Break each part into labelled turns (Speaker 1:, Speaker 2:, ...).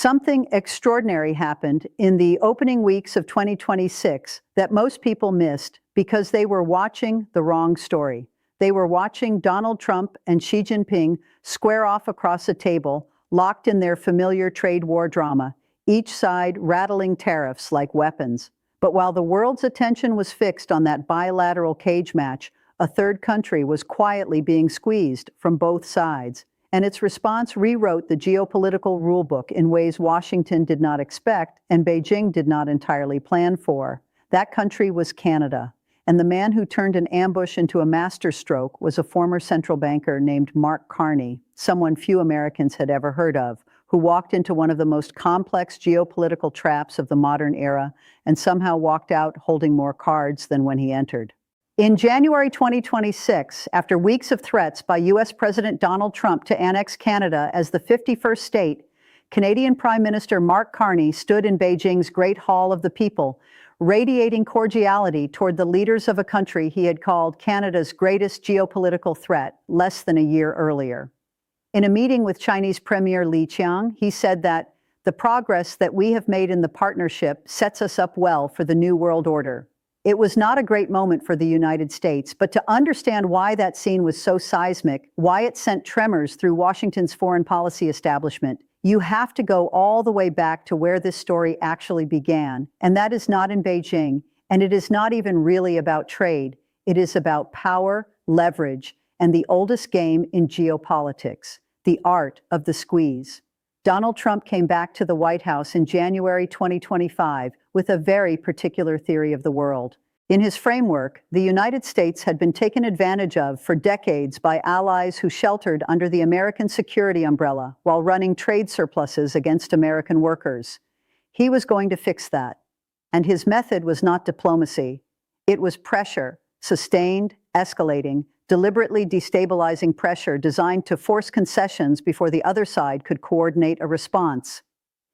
Speaker 1: Something extraordinary happened in the opening weeks of 2026 that most people missed because they were watching the wrong story. They were watching Donald Trump and Xi Jinping square off across a table, locked in their familiar trade war drama, each side rattling tariffs like weapons. But while the world's attention was fixed on that bilateral cage match, a third country was quietly being squeezed from both sides. And its response rewrote the geopolitical rulebook in ways Washington did not expect and Beijing did not entirely plan for. That country was Canada. And the man who turned an ambush into a masterstroke was a former central banker named Mark Carney, someone few Americans had ever heard of, who walked into one of the most complex geopolitical traps of the modern era and somehow walked out holding more cards than when he entered. In January 2026, after weeks of threats by U.S. President Donald Trump to annex Canada as the 51st state, Canadian Prime Minister Mark Carney stood in Beijing's Great Hall of the People, radiating cordiality toward the leaders of a country he had called Canada's greatest geopolitical threat less than a year earlier. In a meeting with Chinese Premier Li Qiang, he said that the progress that we have made in the partnership sets us up well for the new world order. It was not a great moment for the United States, but to understand why that scene was so seismic, why it sent tremors through Washington's foreign policy establishment, you have to go all the way back to where this story actually began. And that is not in Beijing, and it is not even really about trade. It is about power, leverage, and the oldest game in geopolitics, the art of the squeeze. Donald Trump came back to the White House in January 2025 with a very particular theory of the world. In his framework, the United States had been taken advantage of for decades by allies who sheltered under the American security umbrella while running trade surpluses against American workers. He was going to fix that. And his method was not diplomacy. It was pressure, sustained, escalating, deliberately destabilizing pressure designed to force concessions before the other side could coordinate a response.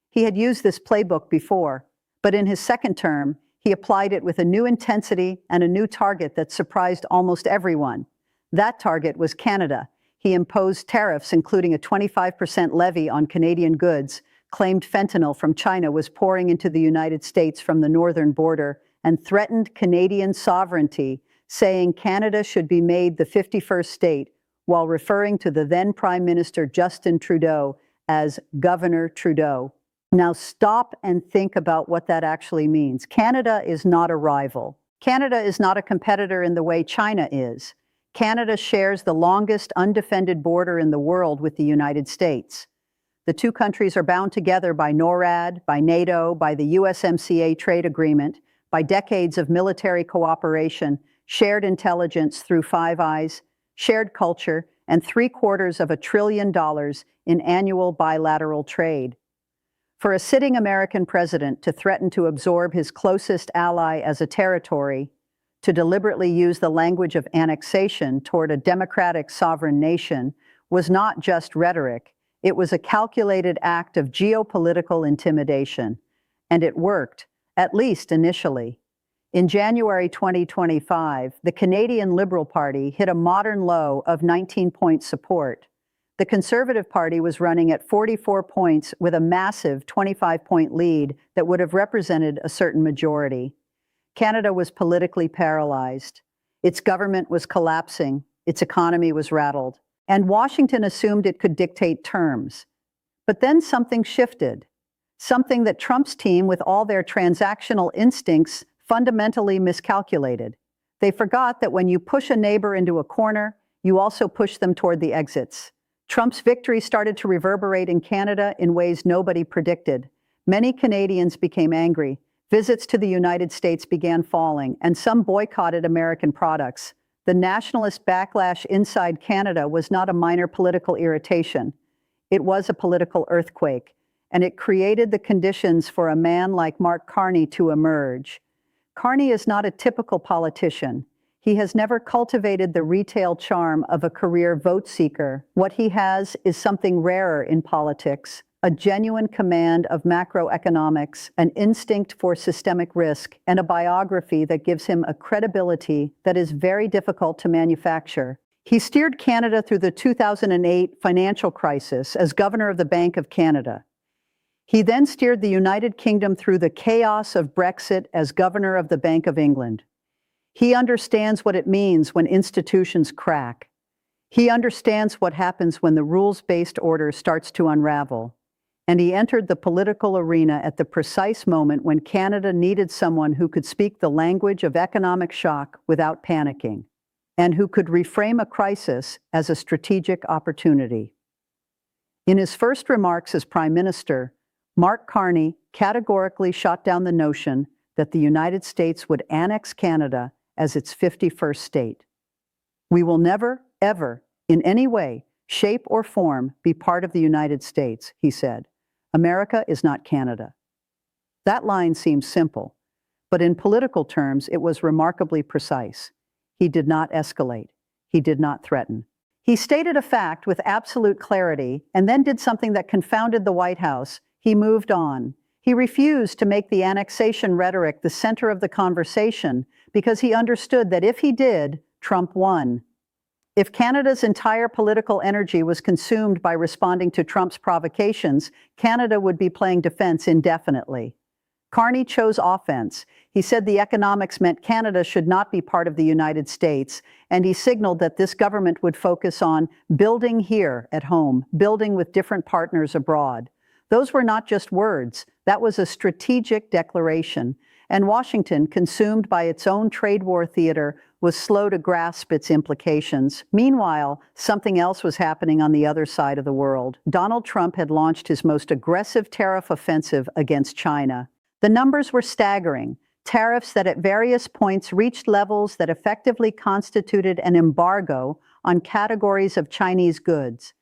Speaker 1: He had used this playbook before, but in his second term, he applied it with a new intensity and a new target that surprised almost everyone. That target was Canada. He imposed tariffs, including a 25% levy on Canadian goods, claimed fentanyl from China was pouring into the United States from the northern border, and threatened Canadian sovereignty, saying Canada should be made the 51st state, while referring to the then Prime Minister Justin Trudeau as Governor Trudeau. Now stop and think about what that actually means. Canada is not a rival. Canada is not a competitor in the way China is. Canada shares the longest undefended border in the world with the United States. The two countries are bound together by NORAD, by NATO, by the USMCA trade agreement, by decades of military cooperation, shared intelligence through Five Eyes, shared culture, and $750 billion in annual bilateral trade. For a sitting American president to threaten to absorb his closest ally as a territory, to deliberately use the language of annexation toward a democratic sovereign nation, was not just rhetoric. It was a calculated act of geopolitical intimidation. And it worked, at least initially. In January 2025, the Canadian Liberal Party hit a modern low of 19-point support. The Conservative Party was running at 44 points with a massive 25-point lead that would have represented a certain majority. Canada was politically paralyzed. Its government was collapsing. Its economy was rattled. And Washington assumed it could dictate terms. But then something shifted. Something that Trump's team, with all their transactional instincts, fundamentally miscalculated. They forgot that when you push a neighbor into a corner, you also push them toward the exits. Trump's victory started to reverberate in Canada in ways nobody predicted. Many Canadians became angry. Visits to the United States began falling, and some boycotted American products. The nationalist backlash inside Canada was not a minor political irritation. It was a political earthquake, and it created the conditions for a man like Mark Carney to emerge. Carney is not a typical politician. He has never cultivated the retail charm of a career vote seeker. What he has is something rarer in politics, a genuine command of macroeconomics, an instinct for systemic risk, and a biography that gives him a credibility that is very difficult to manufacture. He steered Canada through the 2008 financial crisis as governor of the Bank of Canada. He then steered the United Kingdom through the chaos of Brexit as governor of the Bank of England. He understands what it means when institutions crack. He understands what happens when the rules-based order starts to unravel. And he entered the political arena at the precise moment when Canada needed someone who could speak the language of economic shock without panicking, and who could reframe a crisis as a strategic opportunity. In his first remarks as Prime Minister, Mark Carney categorically shot down the notion that the United States would annex Canada as its 51st state. We will never, ever, in any way, shape, or form be part of the United States, he said. America is not Canada. That line seems simple, but in political terms, it was remarkably precise. He did not escalate. He did not threaten. He stated a fact with absolute clarity and then did something that confounded the White House. He moved on. He refused to make the annexation rhetoric the center of the conversation because he understood that if he did, Trump won. If Canada's entire political energy was consumed by responding to Trump's provocations, Canada would be playing defense indefinitely. Carney chose offense. He said the economics meant Canada should not be part of the United States, and he signaled that this government would focus on building here at home, building with different partners abroad. Those were not just words. That was a strategic declaration, and Washington, consumed by its own trade war theater, was slow to grasp its implications. Meanwhile, something else was happening on the other side of the world. Donald Trump had launched his most aggressive tariff offensive against China. The numbers were staggering. Tariffs that at various points reached levels that effectively constituted an embargo on categories of Chinese goods.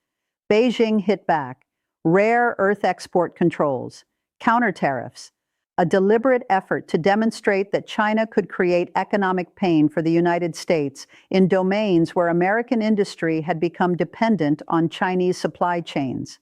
Speaker 1: Beijing hit back. Rare earth export controls. Counter tariffs. A deliberate effort to demonstrate that China could create economic pain for the United States in domains where American industry had become dependent on Chinese supply chains.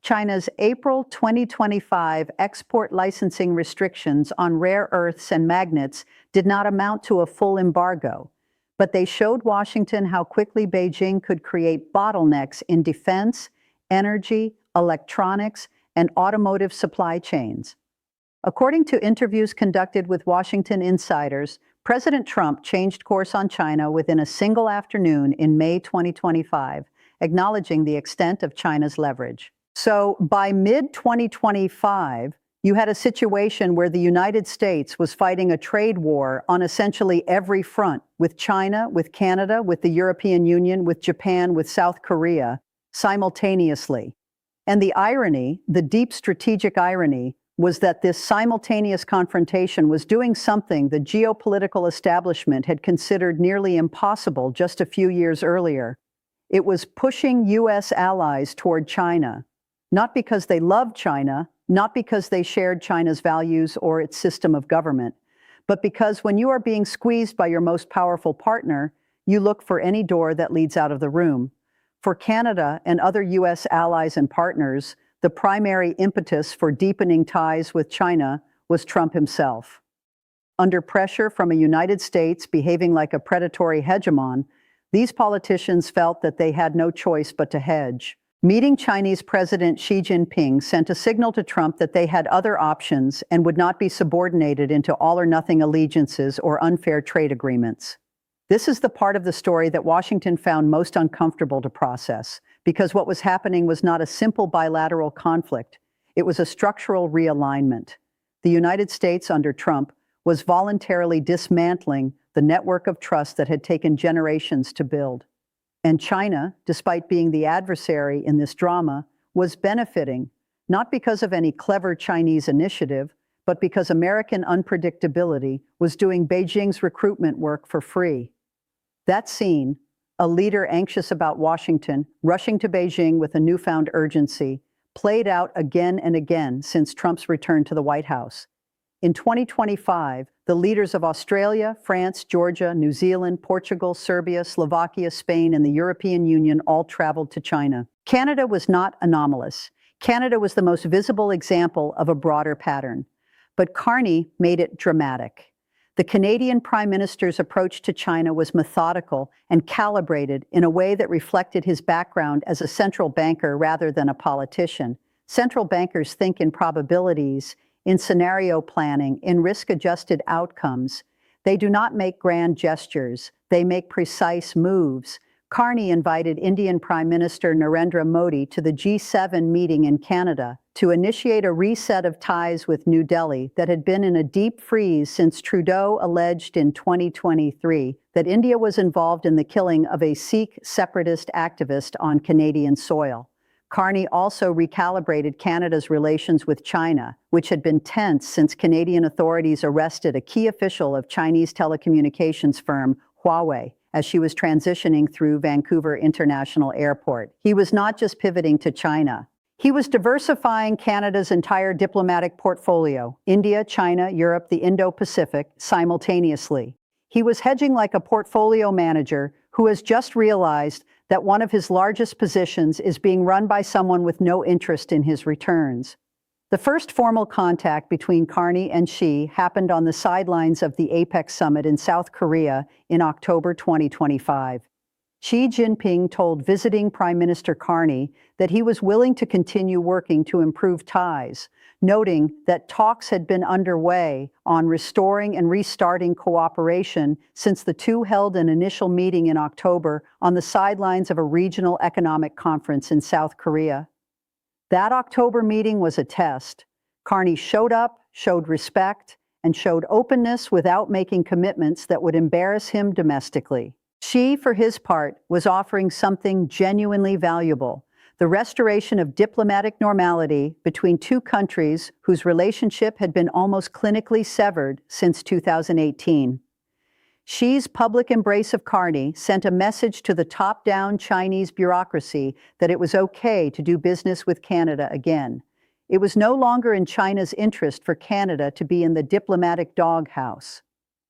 Speaker 1: China's April 2025 export licensing restrictions on rare earths and magnets did not amount to a full embargo, but they showed Washington how quickly Beijing could create bottlenecks in defense, energy, electronics, and automotive supply chains. According to interviews conducted with Washington insiders, President Trump changed course on China within a single afternoon in May 2025, acknowledging the extent of China's leverage. So by mid-2025, you had a situation where the United States was fighting a trade war on essentially every front, with China, with Canada, with the European Union, with Japan, with South Korea, simultaneously. And the irony, the deep strategic irony, was that this simultaneous confrontation was doing something the geopolitical establishment had considered nearly impossible just a few years earlier. It was pushing U.S. allies toward China, not because they loved China, not because they shared China's values or its system of government, but because when you are being squeezed by your most powerful partner, you look for any door that leads out of the room. For Canada and other U.S. allies and partners, the primary impetus for deepening ties with China was Trump himself. Under pressure from a United States behaving like a predatory hegemon, these politicians felt that they had no choice but to hedge. Meeting Chinese President Xi Jinping sent a signal to Trump that they had other options and would not be subordinated into all-or-nothing allegiances or unfair trade agreements. This is the part of the story that Washington found most uncomfortable to process, because what was happening was not a simple bilateral conflict. It was a structural realignment. The United States, under Trump, was voluntarily dismantling the network of trust that had taken generations to build. And China, despite being the adversary in this drama, was benefiting, not because of any clever Chinese initiative, but because American unpredictability was doing Beijing's recruitment work for free. That scene, a leader anxious about Washington, rushing to Beijing with a newfound urgency, played out again and again since Trump's return to the White House. In 2025, the leaders of Australia, France, Georgia, New Zealand, Portugal, Serbia, Slovakia, Spain, and the European Union all traveled to China. Canada was not anomalous. Canada was the most visible example of a broader pattern. But Carney made it dramatic. The Canadian Prime Minister's approach to China was methodical and calibrated in a way that reflected his background as a central banker rather than a politician. Central bankers think in probabilities, in scenario planning, in risk-adjusted outcomes. They do not make grand gestures. They make precise moves. Carney invited Indian Prime Minister Narendra Modi to the G7 meeting in Canada to initiate a reset of ties with New Delhi that had been in a deep freeze since Trudeau alleged in 2023 that India was involved in the killing of a Sikh separatist activist on Canadian soil. Carney also recalibrated Canada's relations with China, which had been tense since Canadian authorities arrested a key official of Chinese telecommunications firm Huawei as she was transitioning through Vancouver International Airport. He was not just pivoting to China. He was diversifying Canada's entire diplomatic portfolio, India, China, Europe, the Indo-Pacific, simultaneously. He was hedging like a portfolio manager who has just realized that one of his largest positions is being run by someone with no interest in his returns. The first formal contact between Carney and Xi happened on the sidelines of the APEC summit in South Korea in October 2025. Xi Jinping told visiting Prime Minister Carney that he was willing to continue working to improve ties, noting that talks had been underway on restoring and restarting cooperation since the two held an initial meeting in October on the sidelines of a regional economic conference in South Korea. That October meeting was a test. Carney showed up, showed respect, and showed openness without making commitments that would embarrass him domestically. Xi, for his part, was offering something genuinely valuable: the restoration of diplomatic normality between two countries whose relationship had been almost clinically severed since 2018. Xi's public embrace of Carney sent a message to the top-down Chinese bureaucracy that it was okay to do business with Canada again. It was no longer in China's interest for Canada to be in the diplomatic doghouse.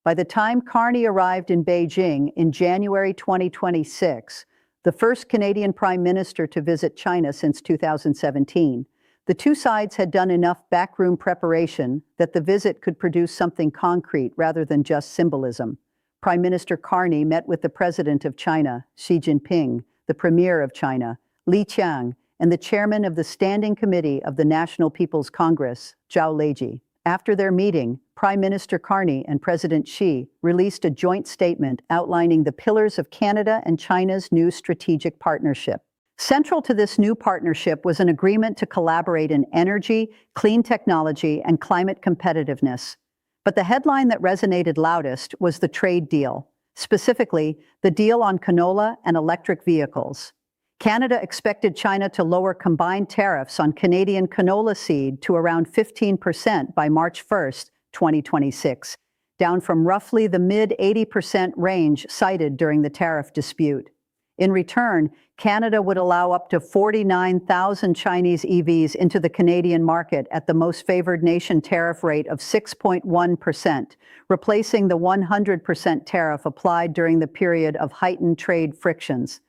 Speaker 1: By the time Carney arrived in Beijing in January 2026, the first Canadian Prime Minister to visit China since 2017, the two sides had done enough backroom preparation that the visit could produce something concrete rather than just symbolism. Prime Minister Carney met with the President of China, Xi Jinping, the Premier of China, Li Qiang, and the Chairman of the Standing Committee of the National People's Congress, Zhao Leiji. After their meeting, Prime Minister Carney and President Xi released a joint statement outlining the pillars of Canada and China's new strategic partnership. Central to this new partnership was an agreement to collaborate in energy, clean technology, and climate competitiveness. But the headline that resonated loudest was the trade deal, specifically the deal on canola and electric vehicles. Canada expected China to lower combined tariffs on Canadian canola seed to around 15% by March 1, 2026, down from roughly the mid-80% range cited during the tariff dispute. In return, Canada would allow up to 49,000 Chinese EVs into the Canadian market at the most favored nation tariff rate of 6.1%, replacing the 100% tariff applied during the period of heightened trade frictions.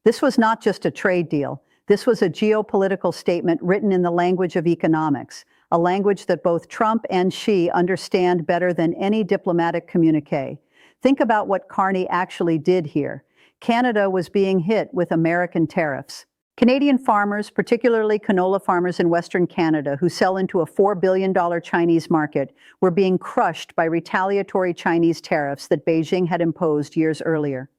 Speaker 1: This was not just a trade deal. This was a geopolitical statement written in the language of economics, a language that both Trump and Xi understand better than any diplomatic communique. Think about what Carney actually did here. Canada was being hit with American tariffs. Canadian farmers, particularly canola farmers in Western Canada who sell into a $4 billion Chinese market, were being crushed by retaliatory Chinese tariffs that Beijing had imposed years earlier.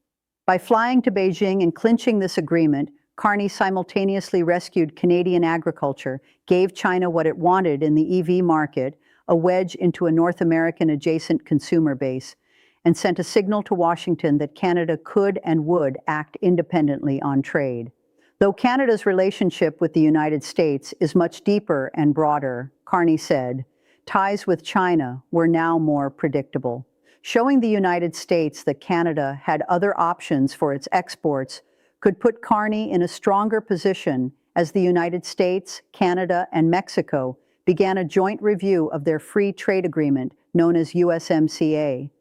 Speaker 1: By flying to Beijing and clinching this agreement, Carney simultaneously rescued Canadian agriculture, gave China what it wanted in the EV market, a wedge into a North American adjacent consumer base, and sent a signal to Washington that Canada could and would act independently on trade. Though Canada's relationship with the United States is much deeper and broader, Carney said, ties with China were now more predictable, showing the United States that Canada had other options for its exports could put Carney in a stronger position as the United States, Canada, and Mexico began a joint review of their free trade agreement known as USMCA.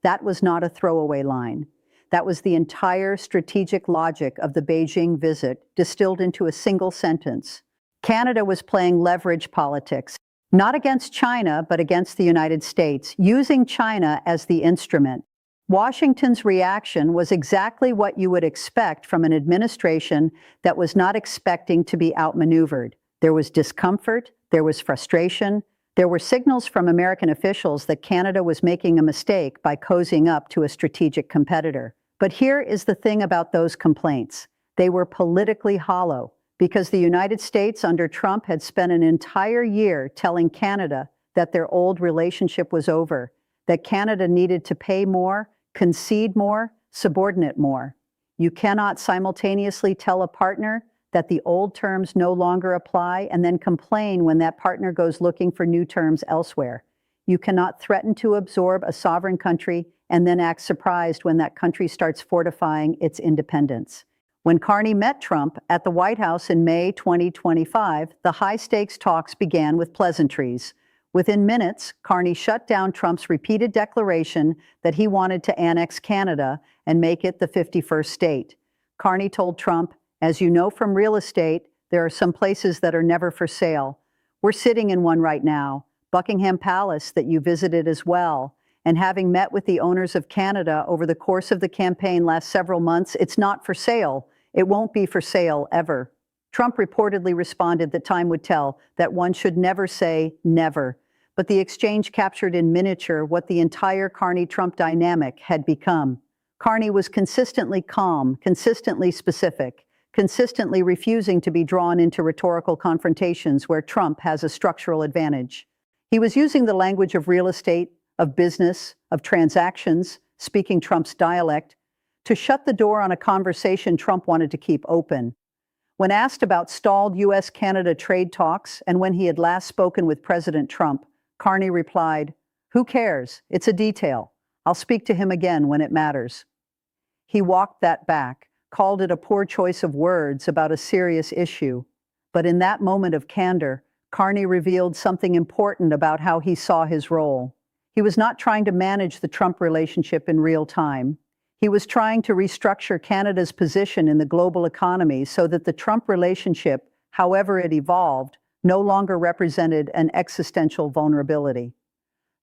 Speaker 1: That was not a throwaway line. That was the entire strategic logic of the Beijing visit distilled into a single sentence. Canada was playing leverage politics, not against China, but against the United States, using China as the instrument. Washington's reaction was exactly what you would expect from an administration that was not expecting to be outmaneuvered. There was discomfort, there was frustration, there were signals from American officials that Canada was making a mistake by cozying up to a strategic competitor. But here is the thing about those complaints. They were politically hollow, because the United States under Trump had spent an entire year telling Canada that their old relationship was over, that Canada needed to pay more, concede more, subordinate more. You cannot simultaneously tell a partner that the old terms no longer apply and then complain when that partner goes looking for new terms elsewhere. You cannot threaten to absorb a sovereign country and then act surprised when that country starts fortifying its independence. When Carney met Trump at the White House in May 2025, the high-stakes talks began with pleasantries. Within minutes, Carney shut down Trump's repeated declaration that he wanted to annex Canada and make it the 51st state. Carney told Trump, "As you know from real estate, there are some places that are never for sale. We're sitting in one right now, Buckingham Palace, that you visited as well. And having met with the owners of Canada over the course of the campaign last several months, it's not for sale. It won't be for sale ever." Trump reportedly responded that time would tell, that one should never say never. But the exchange captured in miniature what the entire Carney-Trump dynamic had become. Carney was consistently calm, consistently specific, consistently refusing to be drawn into rhetorical confrontations where Trump has a structural advantage. He was using the language of real estate, of business, of transactions, speaking Trump's dialect, to shut the door on a conversation Trump wanted to keep open. When asked about stalled U.S.-Canada trade talks and when he had last spoken with President Trump, Carney replied, "Who cares? It's a detail. I'll speak to him again when it matters." He walked that back, called it a poor choice of words about a serious issue. But in that moment of candor, Carney revealed something important about how he saw his role. He was not trying to manage the Trump relationship in real time. He was trying to restructure Canada's position in the global economy so that the Trump relationship, however it evolved, no longer represented an existential vulnerability.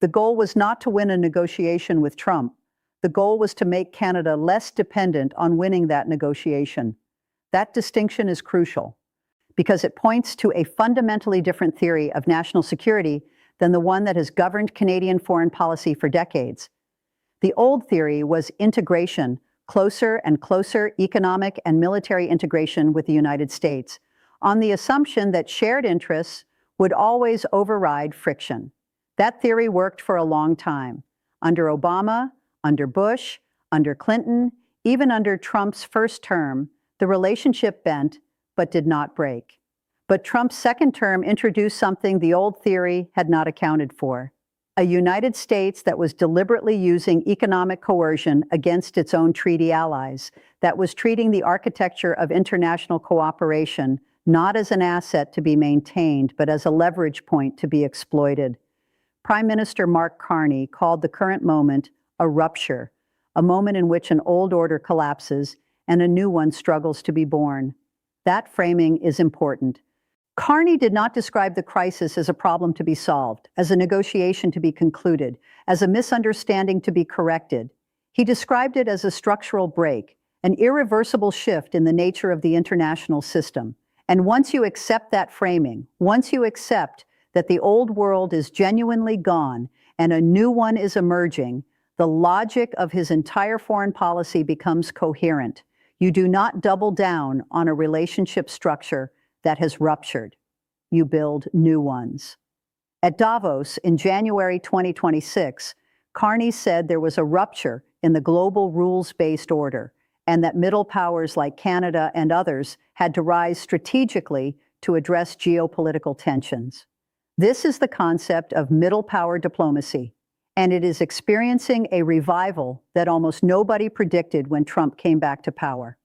Speaker 1: The goal was not to win a negotiation with Trump. The goal was to make Canada less dependent on winning that negotiation. That distinction is crucial because it points to a fundamentally different theory of national security than the one that has governed Canadian foreign policy for decades. The old theory was integration, closer and closer economic and military integration with the United States, on the assumption that shared interests would always override friction. That theory worked for a long time. Under Obama, under Bush, under Clinton, even under Trump's first term, the relationship bent but did not break. But Trump's second term introduced something the old theory had not accounted for: a United States that was deliberately using economic coercion against its own treaty allies, that was treating the architecture of international cooperation not as an asset to be maintained, but as a leverage point to be exploited. Prime Minister Mark Carney called the current moment a rupture, a moment in which an old order collapses and a new one struggles to be born. That framing is important. Carney did not describe the crisis as a problem to be solved, as a negotiation to be concluded, as a misunderstanding to be corrected. He described it as a structural break, an irreversible shift in the nature of the international system. And once you accept that framing, once you accept that the old world is genuinely gone and a new one is emerging, the logic of his entire foreign policy becomes coherent. You do not double down on a relationship structure that has ruptured. You build new ones. At Davos in January 2026, Carney said there was a rupture in the global rules-based order, and that middle powers like Canada and others had to rise strategically to address geopolitical tensions. This is the concept of middle power diplomacy, and it is experiencing a revival that almost nobody predicted when Trump came back to power.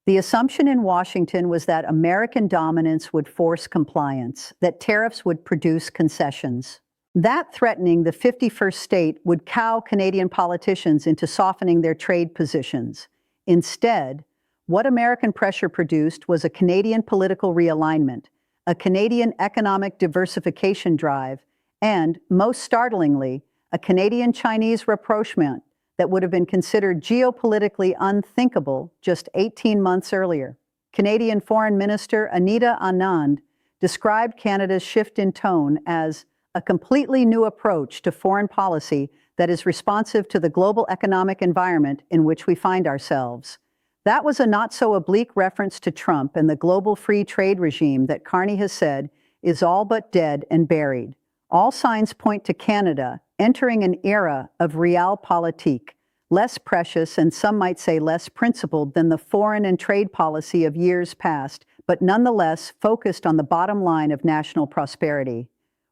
Speaker 1: The assumption in Washington was that American dominance would force compliance, that tariffs would produce concessions. That threatening the 51st state would cow Canadian politicians into softening their trade positions. Instead, what American pressure produced was a Canadian political realignment, a Canadian economic diversification drive, and, most startlingly, a Canadian-Chinese rapprochement that would have been considered geopolitically unthinkable just 18 months earlier. Canadian Foreign Minister Anita Anand described Canada's shift in tone as a completely new approach to foreign policy that is responsive to the global economic environment in which we find ourselves. That was a not-so-oblique reference to Trump and the global free trade regime that Carney has said is all but dead and buried. All signs point to Canada entering an era of realpolitik, less precious and some might say less principled than the foreign and trade policy of years past, but nonetheless focused on the bottom line of national prosperity.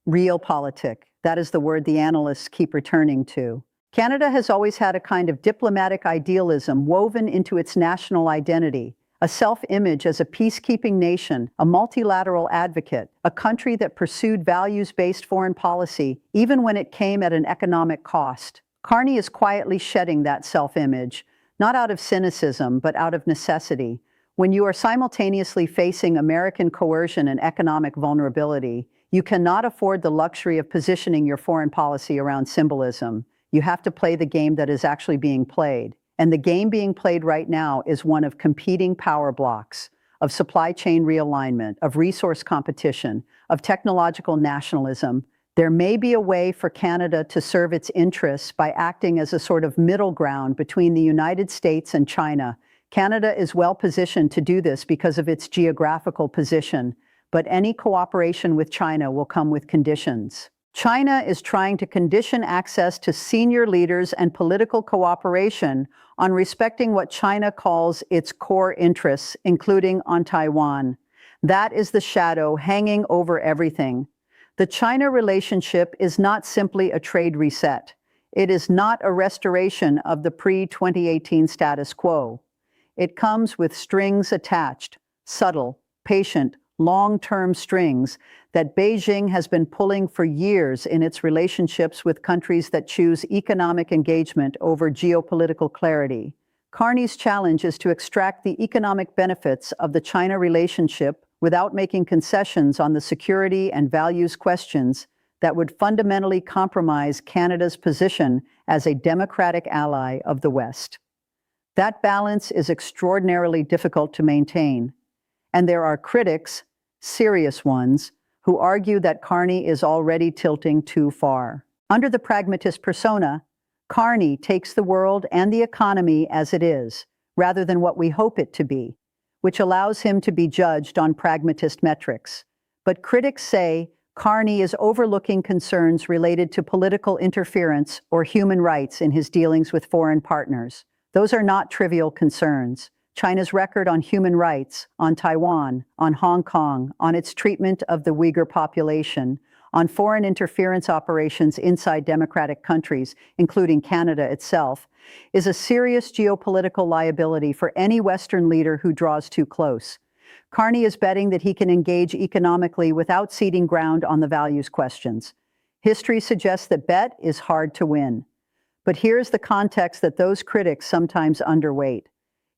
Speaker 1: Realpolitik, that is the word the analysts keep returning to. Canada has always had a kind of diplomatic idealism woven into its national identity, a self-image as a peacekeeping nation, a multilateral advocate, a country that pursued values-based foreign policy even when it came at an economic cost. Carney is quietly shedding that self-image, not out of cynicism, but out of necessity. When you are simultaneously facing American coercion and economic vulnerability, you cannot afford the luxury of positioning your foreign policy around symbolism. You have to play the game that is actually being played. And the game being played right now is one of competing power blocks, of supply chain realignment, of resource competition, of technological nationalism. There may be a way for Canada to serve its interests by acting as a sort of middle ground between the United States and China. Canada is well positioned to do this because of its geographical position, but any cooperation with China will come with conditions. China is trying to condition access to senior leaders and political cooperation on respecting what China calls its core interests, including on Taiwan. That is the shadow hanging over everything. The China relationship is not simply a trade reset. It is not a restoration of the pre-2018 status quo. It comes with strings attached, subtle, patient, long-term strings that Beijing has been pulling for years in its relationships with countries that choose economic engagement over geopolitical clarity. Carney's challenge is to extract the economic benefits of the China relationship without making concessions on the security and values questions that would fundamentally compromise Canada's position as a democratic ally of the West. That balance is extraordinarily difficult to maintain, and there are critics, serious ones, who argue that Carney is already tilting too far. Under the pragmatist persona, Carney takes the world and the economy as it is, rather than what we hope it to be, which allows him to be judged on pragmatist metrics. But critics say Carney is overlooking concerns related to political interference or human rights in his dealings with foreign partners. Those are not trivial concerns. China's record on human rights, on Taiwan, on Hong Kong, on its treatment of the Uyghur population, on foreign interference operations inside democratic countries, including Canada itself, is a serious geopolitical liability for any Western leader who draws too close. Carney is betting that he can engage economically without ceding ground on the values questions. History suggests that bet is hard to win. But here's the context that those critics sometimes underweight.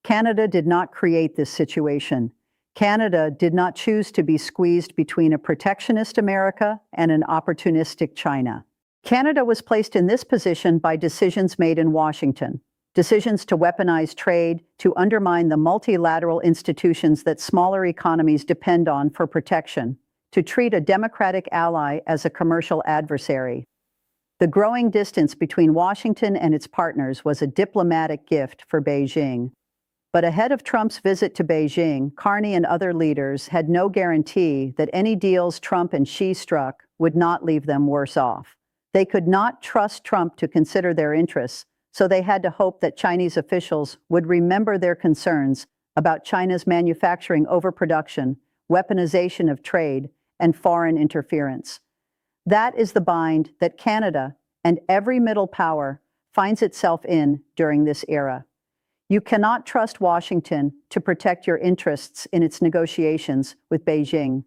Speaker 1: Canada did not create this situation. Canada did not choose to be squeezed between a protectionist America and an opportunistic China. Canada was placed in this position by decisions made in Washington, decisions to weaponize trade, to undermine the multilateral institutions that smaller economies depend on for protection, to treat a democratic ally as a commercial adversary. The growing distance between Washington and its partners was a diplomatic gift for Beijing. But ahead of Trump's visit to Beijing, Carney and other leaders had no guarantee that any deals Trump and Xi struck would not leave them worse off. They could not trust Trump to consider their interests, so they had to hope that Chinese officials would remember their concerns about China's manufacturing overproduction, weaponization of trade, and foreign interference. That is the bind that Canada and every middle power finds itself in during this era. You cannot trust Washington to protect your interests in its negotiations with Beijing.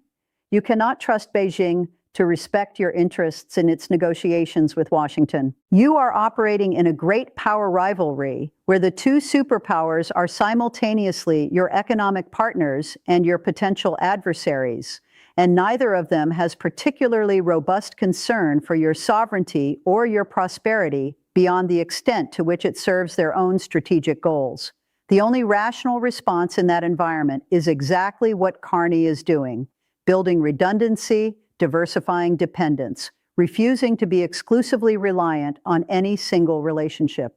Speaker 1: You cannot trust Beijing to respect your interests in its negotiations with Washington. You are operating in a great power rivalry where the two superpowers are simultaneously your economic partners and your potential adversaries, and neither of them has particularly robust concern for your sovereignty or your prosperity beyond the extent to which it serves their own strategic goals. The only rational response in that environment is exactly what Carney is doing, building redundancy, diversifying dependence, refusing to be exclusively reliant on any single relationship.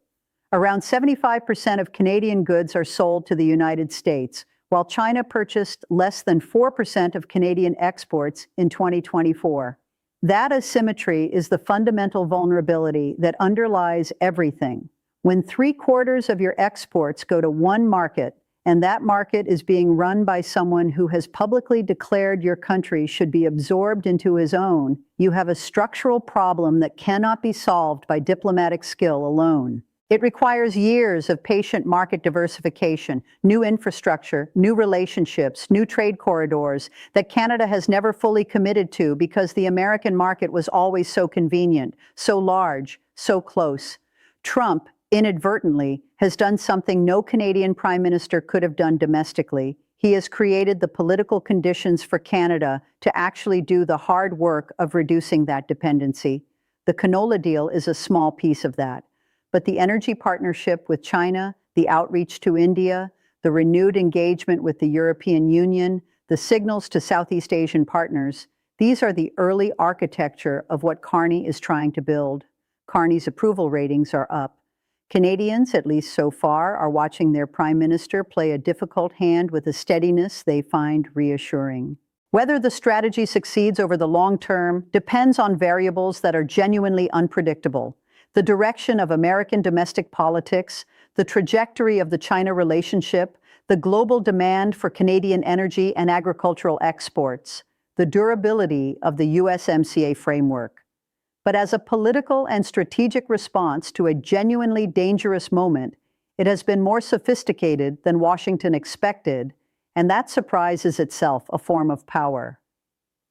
Speaker 1: Around 75% of Canadian goods are sold to the United States, while China purchased less than 4% of Canadian exports in 2024. That asymmetry is the fundamental vulnerability that underlies everything. When 3/4 of your exports go to one market, and that market is being run by someone who has publicly declared your country should be absorbed into his own, you have a structural problem that cannot be solved by diplomatic skill alone. It requires years of patient market diversification, new infrastructure, new relationships, new trade corridors that Canada has never fully committed to because the American market was always so convenient, so large, so close. Trump, inadvertently, has done something no Canadian Prime Minister could have done domestically. He has created the political conditions for Canada to actually do the hard work of reducing that dependency. The canola deal is a small piece of that. But the energy partnership with China, the outreach to India, the renewed engagement with the European Union, the signals to Southeast Asian partners, these are the early architecture of what Carney is trying to build. Carney's approval ratings are up. Canadians, at least so far, are watching their Prime Minister play a difficult hand with a steadiness they find reassuring. Whether the strategy succeeds over the long term depends on variables that are genuinely unpredictable. The direction of American domestic politics, the trajectory of the China relationship, the global demand for Canadian energy and agricultural exports, the durability of the USMCA framework. But as a political and strategic response to a genuinely dangerous moment, it has been more sophisticated than Washington expected, and that surprise is itself a form of power.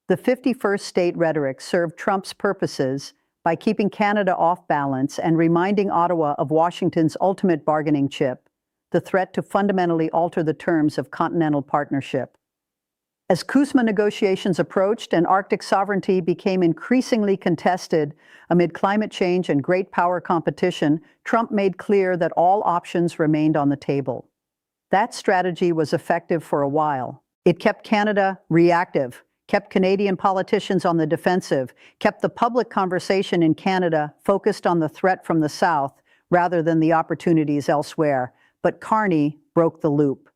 Speaker 1: The 51st state rhetoric served Trump's purposes by keeping Canada off balance and reminding Ottawa of Washington's ultimate bargaining chip, the threat to fundamentally alter the terms of continental partnership. As CUSMA negotiations approached and Arctic sovereignty became increasingly contested amid climate change and great power competition, Trump made clear that all options remained on the table. That strategy was effective for a while. It kept Canada reactive, kept Canadian politicians on the defensive, kept the public conversation in Canada focused on the threat from the South rather than the opportunities elsewhere. But Carney broke the loop.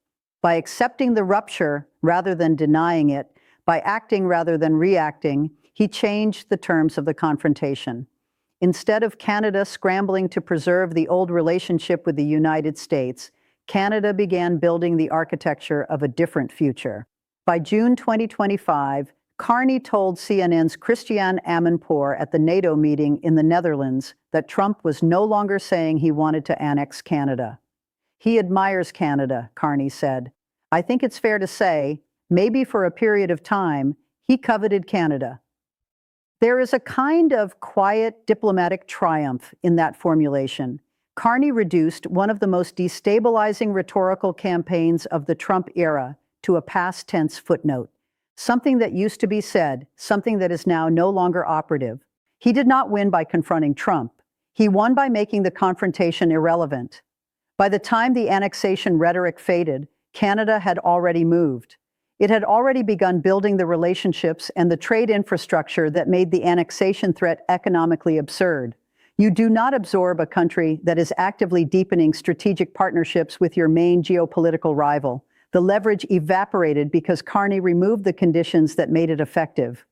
Speaker 1: By accepting the rupture rather than denying it, by acting rather than reacting, he changed the terms of the confrontation. Instead of Canada scrambling to preserve the old relationship with the United States, Canada began building the architecture of a different future. By June 2025, Carney told CNN's Christiane Amanpour at the NATO meeting in the Netherlands that Trump was no longer saying he wanted to annex Canada. He admires Canada, Carney said. I think it's fair to say, maybe for a period of time, he coveted Canada. There is a kind of quiet diplomatic triumph in that formulation. Carney reduced one of the most destabilizing rhetorical campaigns of the Trump era to a past tense footnote. Something that used to be said, something that is now no longer operative. He did not win by confronting Trump. He won by making the confrontation irrelevant. By the time the annexation rhetoric faded, Canada had already moved. It had already begun building the relationships and the trade infrastructure that made the annexation threat economically absurd. You do not absorb a country that is actively deepening strategic partnerships with your main geopolitical rival. The leverage evaporated because Carney removed the conditions that made it effective.